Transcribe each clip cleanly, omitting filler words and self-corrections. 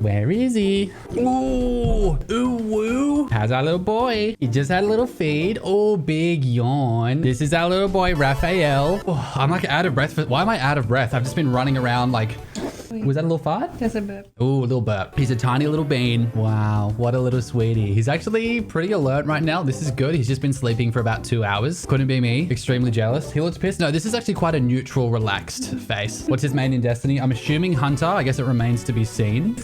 Where is he? Ooh, ooh, woo. How's our little boy? He just had a little feed. Oh, big yawn. This is our little boy, Raphael. Oh, I'm like out of breath. Why am I out of breath? I've just been running around like... Was that a little fart? That's a burp. Ooh, a little burp. He's a tiny little bean. Wow, what a little sweetie. He's actually pretty alert right now. This is good. He's just been sleeping for about 2 hours. Couldn't be me. Extremely jealous. He looks pissed. No, this is actually quite a neutral, relaxed face. What's his main in Destiny? I'm assuming Hunter. I guess it remains to be seen.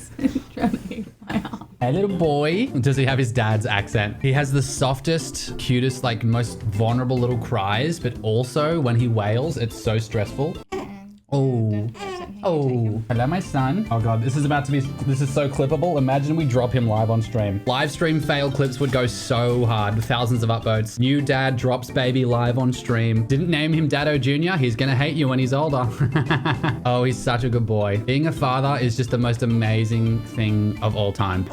Trying to eat my arm. Hey, little boy. Does he have his dad's accent? He has the softest, cutest, like most vulnerable little cries, but also when he wails, it's so stressful. Oh. Oh, hello, my son. Oh God, this is so clippable. Imagine we drop him live on stream. Live stream fail clips would go so hard with thousands of upvotes. New dad drops baby live on stream. Didn't name him Dado Jr. He's gonna hate you when he's older. Oh, he's such a good boy. Being a father is just the most amazing thing of all time.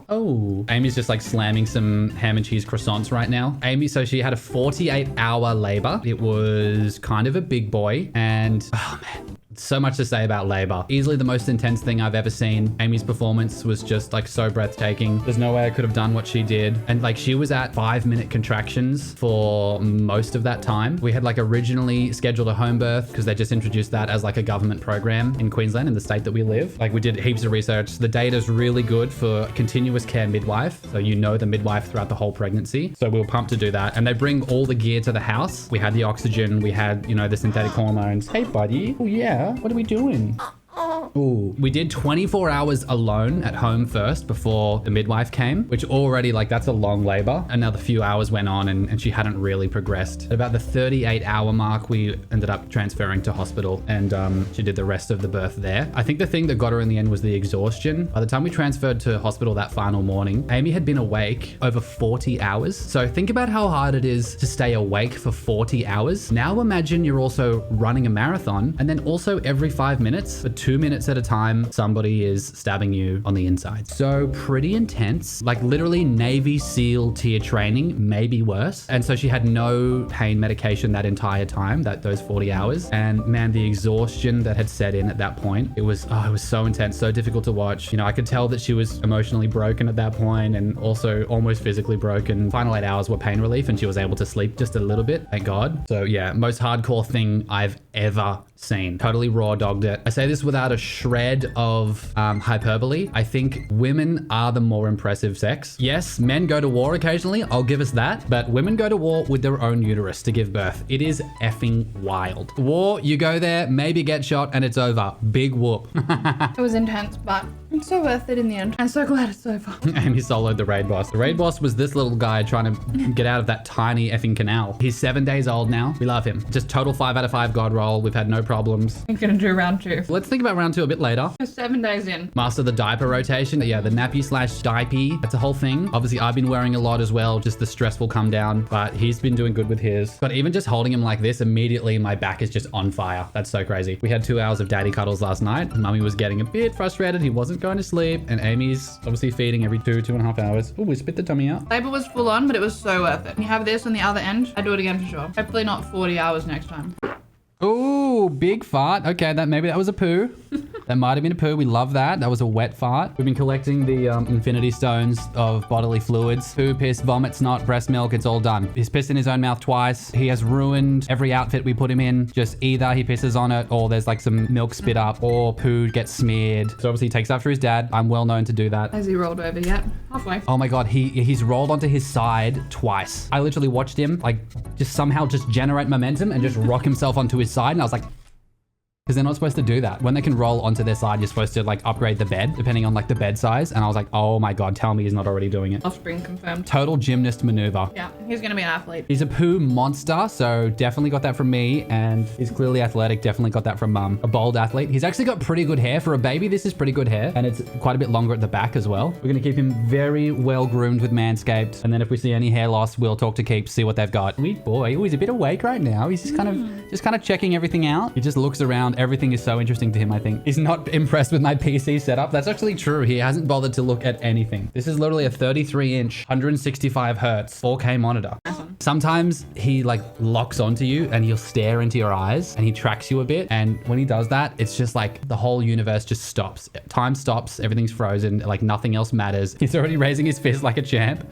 Oh, Amy's just like slamming some ham and cheese croissants right now. Amy, so she had a 48-hour labor. It was kind of a big boy and oh man. So much to say about labor. Easily the most intense thing I've ever seen. Amy's performance was just like so breathtaking. There's no way I could have done what she did. And like she was at 5-minute contractions for most of that time. We had like originally scheduled a home birth because they just introduced that as like a government program in Queensland, in the state that we live. Like we did heaps of research. The data's really good for continuous care midwife. So you know the midwife throughout the whole pregnancy. So we were pumped to do that. And they bring all the gear to the house. We had the oxygen. We had, you know, the synthetic hormones. Hey buddy. Oh yeah. What are we doing? Ooh, we did 24 hours alone at home first before the midwife came, which already like that's a long labor. Another few hours went on and she hadn't really progressed. At about the 38-hour mark, we ended up transferring to hospital and she did the rest of the birth there. I think the thing that got her in the end was the exhaustion. By the time we transferred to hospital that final morning, Amy had been awake over 40 hours. So think about how hard it is to stay awake for 40 hours. Now imagine you're also running a marathon and then also every 5 minutes for 2 minutes at a time, somebody is stabbing you on the inside. So pretty intense, like literally Navy SEAL tier training, maybe worse. And so she had no pain medication that entire time, those 40 hours. And man, the exhaustion that had set in at that point, it was so intense, so difficult to watch. You know, I could tell that she was emotionally broken at that point and also almost physically broken. Final 8 hours were pain relief and she was able to sleep just a little bit, thank God. So yeah, most hardcore thing I've ever seen. Totally raw dogged it. I say this without a shred of hyperbole. I think women are the more impressive sex. Yes, men go to war occasionally. I'll give us that. But women go to war with their own uterus to give birth. It is effing wild. War, you go there, maybe get shot and it's over. Big whoop. It was intense, but it's so worth it in the end. I'm so glad it's over. Amy soloed the raid boss. The raid boss was this little guy trying to get out of that tiny effing canal. He's 7 days old now. We love him. Just total 5 out of 5 god roll. We've had no problems. I'm gonna do round 2. Let's think about round 2 a bit later. We're 7 days in. Master the diaper rotation. Yeah, the nappy / diaper. That's a whole thing. Obviously, I've been wearing a lot as well. Just the stress will come down, but he's been doing good with his. But even just holding him like this, immediately my back is just on fire. That's so crazy. We had 2 hours of daddy cuddles last night. Mummy was getting a bit frustrated. He wasn't going to sleep. And Amy's obviously feeding every 2.5 hours. Oh, we spit the tummy out. Labor was full on, but it was so worth it. You have this on the other end. I'd do it again for sure. Hopefully not 40 hours next time. Oh, big fart. Okay, maybe that was a poo. That might have been a poo. We love that. That was a wet fart. We've been collecting the infinity stones of bodily fluids. Poo, piss, vomit, snot, breast milk. It's all done. He's pissed in his own mouth twice. He has ruined every outfit we put him in. Just either he pisses on it or there's like some milk spit up or poo gets smeared. So obviously he takes after his dad. I'm well known to do that. Has he rolled over yet? Halfway. Oh my God, he's rolled onto his side twice. I literally watched him like just somehow just generate momentum and just rock himself onto his side. And I was like, because they're not supposed to do that. When they can roll onto their side, you're supposed to like upgrade the bed depending on like the bed size. And I was like, oh my God, tell me he's not already doing it. Offspring confirmed. Total gymnast maneuver. Yeah, he's gonna be an athlete. He's a poo monster, so definitely got that from me. And he's clearly athletic, definitely got that from mum. A bold athlete. He's actually got pretty good hair. For a baby, this is pretty good hair. And it's quite a bit longer at the back as well. We're gonna keep him very well groomed with Manscaped. And then if we see any hair loss, we'll talk to Keep, see what they've got. Sweet boy. Oh, he's a bit awake right now. He's just kind of checking everything out. He just looks around. Everything is so interesting to him, I think. He's not impressed with my PC setup. That's actually true. He hasn't bothered to look at anything. This is literally a 33-inch, 165 hertz, 4K monitor. Awesome. Sometimes he like locks onto you and he'll stare into your eyes and he tracks you a bit. And when he does that, it's just like the whole universe just stops. Time stops, everything's frozen, like nothing else matters. He's already raising his fist like a champ.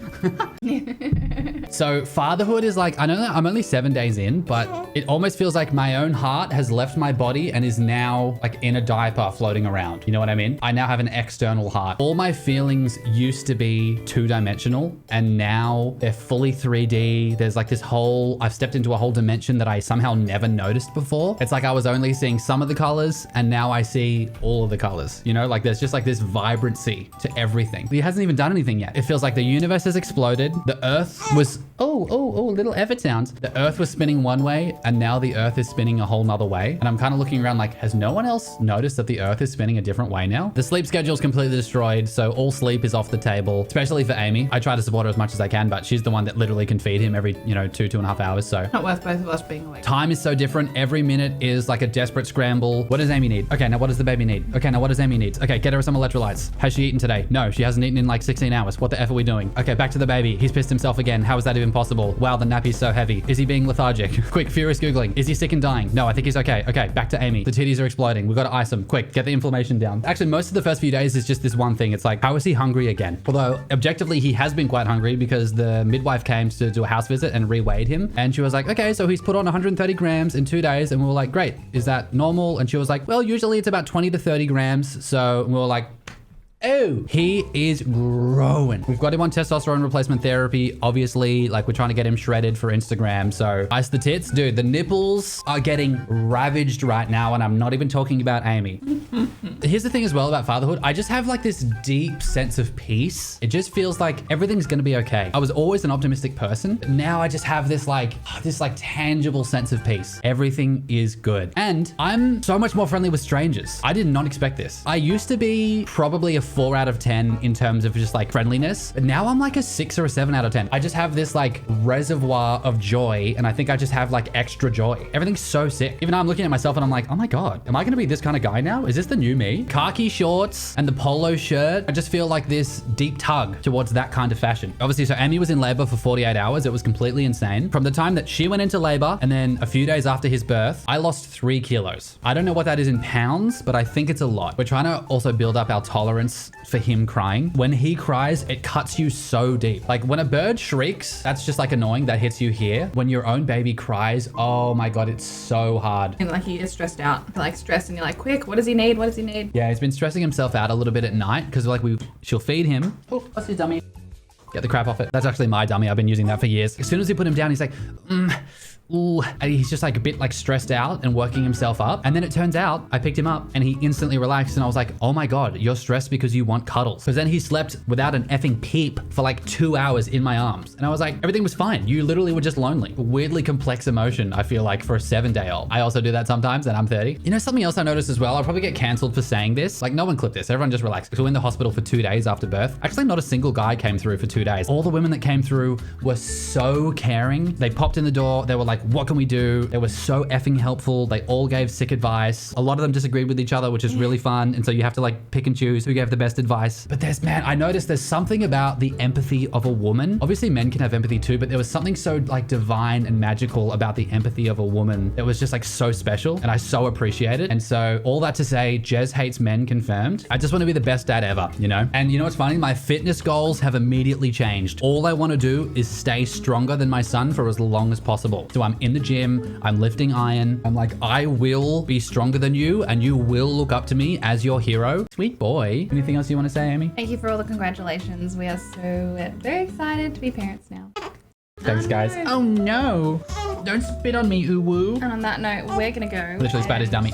So fatherhood is like, I know that I'm only 7 days in, but it almost feels like my own heart has left my body and is now like in a diaper floating around. You know what I mean? I now have an external heart. All my feelings used to be 2-dimensional and now they're fully 3D. There's like this whole, I've stepped into a whole dimension that I somehow never noticed before. It's like I was only seeing some of the colors and now I see all of the colors. You know, like there's just like this vibrancy to everything. He hasn't even done anything yet. It feels like the universe has exploded. The earth was, little effort sounds. The earth was spinning one way and now the earth is spinning a whole nother way. And I'm kind of looking around like, has no one else noticed that the earth is spinning a different way now? The sleep schedule is completely destroyed. So all sleep is off the table, especially for Amy. I try to support her as much as I can, but she's the one that literally can feed him every, 2.5 hours. So Not worth both of us being awake. time is so different. Every minute is like a desperate scramble. What does Amy need? Okay, now what does the baby need? Okay, now what does Amy need? Okay, get her some electrolytes. Has she eaten today? No, she hasn't eaten in like 16 hours. What the F are we doing? Okay, back to the baby. He's pissed himself again. How is that even possible? Wow, the nappy's so heavy. Is he being lethargic? Quick, furious Googling. Is he sick and dying? No, I think he's okay. Okay, back to Amy. The titties are exploding. We've got to ice him. Quick, get the inflammation down. Actually, most of the first few days is just this one thing. It's like, how is he hungry again? Although, objectively, he has been quite hungry because the midwife came to do a house visit and re-weighed him. And she was like, okay, so he's put on 130 grams in 2 days. And we were like, great. Is that normal? And she was like, well, usually it's about 20 to 30 grams. So we were like, oh, he is growing. We've got him on testosterone replacement therapy. Obviously, like we're trying to get him shredded for Instagram. So ice the tits. Dude, the nipples are getting ravaged right now. And I'm not even talking about Amy. Here's the thing as well about fatherhood. I just have like this deep sense of peace. It just feels like everything's going to be okay. I was always an optimistic person, but now I just have this like tangible sense of peace. Everything is good. And I'm so much more friendly with strangers. I did not expect this. I used to be probably a 4 out of 10 in terms of just like friendliness, but now I'm like a 6 or a 7 out of 10. I just have this like reservoir of joy, and I think I just have like extra joy. Everything's so sick. Even though I'm looking at myself and I'm like, oh my God, am I gonna be this kind of guy now? Is this the new me? Khaki shorts and the polo shirt. I just feel like this deep tug towards that kind of fashion. Obviously, so Amy was in labor for 48 hours. It was completely insane. From the time that she went into labor and then a few days after his birth, I lost 3 kilos. I don't know what that is in pounds, but I think it's a lot. We're trying to also build up our tolerance for him crying. When he cries, it cuts you so deep. Like when a bird shrieks, that's just like annoying. That hits you here. When your own baby cries, oh my God, it's so hard. And like he is stressed out, like stressed, and you're like, quick, what does he need? What does he need? Yeah, he's been stressing himself out a little bit at night because like she'll feed him. Oh, what's his dummy? Get the crap off it. That's actually my dummy. I've been using that for years. As soon as we put him down, he's like, ooh, and he's just like a bit like stressed out and working himself up. And then it turns out I picked him up and he instantly relaxed. And I was like, oh my God, you're stressed because you want cuddles. Because then he slept without an effing peep for like 2 hours in my arms. And I was like, everything was fine. You literally were just lonely. A weirdly complex emotion, I feel like, for a 7-day-old. I also do that sometimes and I'm 30. You know, something else I noticed as well, I'll probably get canceled for saying this. Like no one clipped this. Everyone just relaxed. We were in the hospital for 2 days after birth. Actually, not a single guy came through for 2 days. All the women that came through were so caring. They popped in the door. They were like, what can we do? They were so effing helpful. They all gave sick advice. A lot of them disagreed with each other, which is really fun. And so you have to like pick and choose who gave the best advice. But I noticed there's something about the empathy of a woman. Obviously men can have empathy too, but there was something so like divine and magical about the empathy of a woman that was just like so special. And I so appreciate it. And so all that to say, Jez hates men confirmed. I just want to be the best dad ever, you know? And you know what's funny? My fitness goals have immediately changed. All I want to do is stay stronger than my son for as long as possible. So I'm in the gym, I'm lifting iron. I'm like, I will be stronger than you and you will look up to me as your hero. Sweet boy. Anything else you want to say, Amy? Thank you for all the congratulations. We are so very excited to be parents now. Thanks, guys. Oh no. Don't spit on me, uwu. And on that note, we're gonna go. Literally spat his dummy.